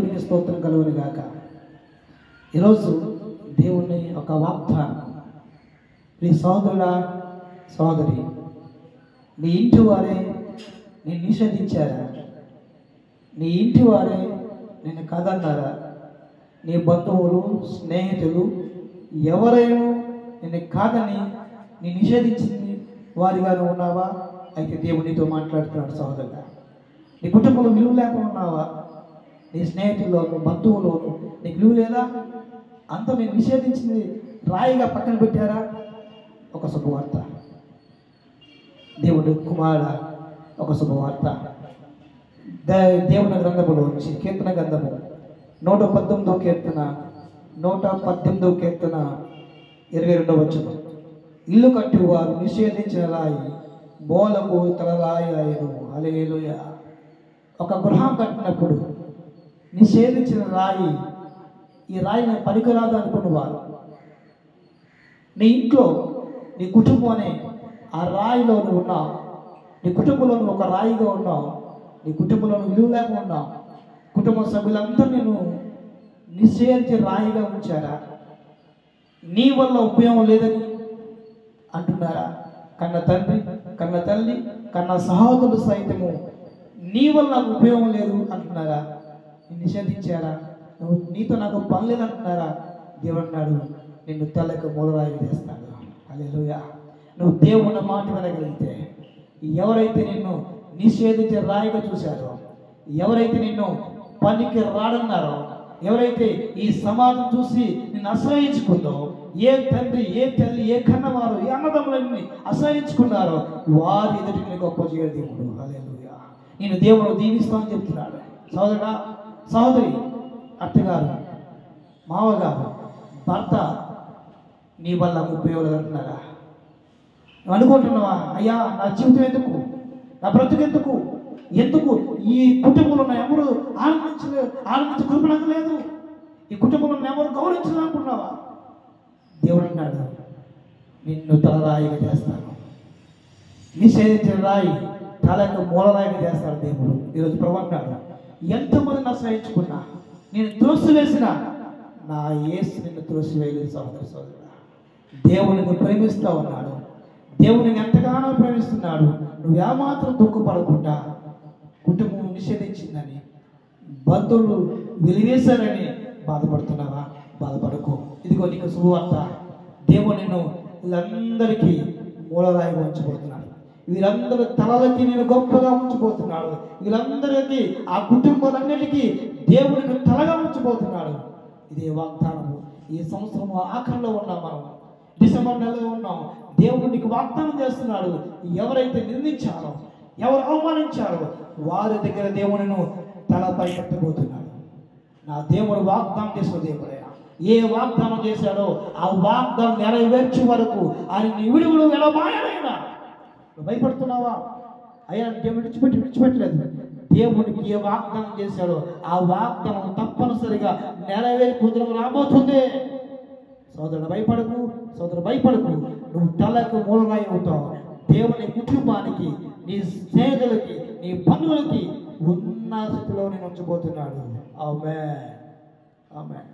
దేవునికి స్తోత్రం కలుగును గాక. ఈరోజు దేవుని ఒక వాగ్దానం. నీ సోదరుడా సోదరి, నీ ఇంటి వారే నేను నిషేధించారా? నీ ఇంటి వారే నేను కాదన్నారా? నీ బంధువులు స్నేహితులు ఎవరైనా నేను కాదని నీ నిషేధించింది వారిగానే ఉన్నావా? అయితే దేవుడు నీతో మాట్లాడుతున్నాడు సోదరుడా. నీ కుటుంబంలో విలువ లేకుండా ఉన్నావా? నీ స్నేహితుల్లోను బంధువులోను నీకు విలువ లేదా? అంత నేను నిషేధించింది రాయిగా పక్కన పెట్టారా? ఒక శుభవార్త, దేవుడు కుమారుడ, ఒక శుభవార్త. దేవుని గ్రంథములో వచ్చి కీర్తన గ్రంథము 119వ కీర్తన 118వ కీర్తన 22వ వచనం. ఇల్లు కట్టువారు నిషేధించిన రాయి బోలకు తలరాయి అయ్యను. హల్లెలూయా. ఒక గృహం కట్టినప్పుడు నిషేధించిన రాయి, ఈ రాయిని పనికిరాదు అనుకున్నవారు, నీ ఇంట్లో నీ కుటుంబం అనే ఆ రాయిలో నువ్వు ఉన్నావు. నీ కుటుంబంలో నువ్వు ఒక రాయిగా ఉన్నావు. నీ కుటుంబంలో విలువ లేకుండా ఉన్నావు. కుటుంబ సభ్యులందరూ నేను నిషేధించే రాయిగా ఉంచారా? నీ వల్ల ఉపయోగం లేదని అంటున్నారా? కన్న తండ్రి, కన్న తల్లి, కన్న సహోదరులు సైతము నీ వల్ల నాకు ఉపయోగం లేదు అంటున్నారా? నిషేధించారా? నువ్వు నీతో నాకు పని లేదంటున్నారా? దేవుడు అన్నాడు, నిన్ను తలకు మూలరాయి చేస్తాడు. హల్లెలూయా. నువ్వు దేవుని మాట వినగలిగితే, ఎవరైతే నిన్ను నిషేధించే రాయిగా చూశారో, ఎవరైతే నిన్ను పనికి రాడన్నారో, ఎవరైతే ఈ సమాజం చూసి నిన్ను అసహించుకుందో, ఏ తండ్రి, ఏ తల్లి, ఏ కన్నవారు, ఏ అన్నదమ్ములని అసహించుకున్నారో వారి ఎదుటికి నేను గొప్ప చేయడు దేవుడు. హల్లెలూయా. నేను దేవుడు దీవిస్తానని చెప్తున్నాడు. సోదరుడా సహోదరి, అత్తగారు, మావగారు, భర్త నీ వల్ల ఉపయోగాలు అంటున్నారా? నువ్వు అనుకుంటున్నావా, అయ్యా నా జీవితం ఎందుకు, నా బ్రతుకెందుకు, ఎందుకు ఈ కుటుంబంలో ఎవరు ఆనందించే కృప నాకు లేదు, ఈ కుటుంబంలో ఎవరు గౌరవించాలనుకున్నావా? దేవుడు అన్నాడు, నిన్ను తలరాయిగా చేస్తాను. నిషేధించిన రాయి తలకు మూలరాయిగా చేస్తాడు దేవుడు. ఈరోజు ప్రభు అన్నాడు, ఎంతమంది ఆశ్రయించుకున్నా, నేను త్రోసివేసిన నా యేసు నిన్ను త్రోసివేయలేదు. సహోదరి సోదరుడా, దేవుడిని ప్రేమిస్తూ ఉన్నాడు. దేవుడిని ఎంతగానో ప్రేమిస్తున్నాడు. నువ్వు ఏమాత్రం దుఃఖపడకుండా, కుటుంబం నిషేధించిందని, బంధువులు వెలివేశారని బాధపడుతున్నావా? బాధపడకు. ఇదిగో నీకు శుభవార్త. దేవుడు నిన్ను వీళ్ళందరికీ మూలరాయిగా ఉంచబోతున్నాడు. వీళ్ళందరూ తలలకి నేను గొప్పగా ఉంచబోతున్నాడు. వీళ్ళందరికీ, ఆ కుటుంబాలన్నిటికీ దేవుడిని తలగా ఉంచబోతున్నాడు. ఇదే వాగ్దానము. ఈ సంవత్సరం ఆఖరిలో ఉన్నాం, మనం డిసెంబర్ నెలలో ఉన్నాం. దేవుడు నీకు వాగ్దానం చేస్తున్నాడు. ఎవరైతే నిందించారో, ఎవరు అవమానించారో వారి దగ్గర దేవుడిని తలపై పెట్టబోతున్నాడు. నా దేవుడు వాగ్దానం చేసిన దేవుడైనా ఏ వాగ్దానం చేశాడో ఆ వాగ్దానం నెరవేర్చే వరకు ఆయన విడుగుడు ఎడబాయనైనా. భయపడుతున్నావా? అయ్యా దేవుడు విడిచిపెట్టలేదు. దేవుడికి ఏ వాగ్దానం చేశాడో ఆ వాగ్దానం తప్పనిసరిగా నెరవేరి కుదురు రాబోతుంది. సోదరుడు భయపడకు, సోదరు భయపడకు. నువ్వు తలకు మూలరాయి అవుతావు. దేవుని కుటుంబానికి, నీ స్నేహితులకి, నీ బంధువులకి ఉన్న స్థితిలో నేను ఉంచబోతున్నాడు. ఆమేన్, ఆమేన్.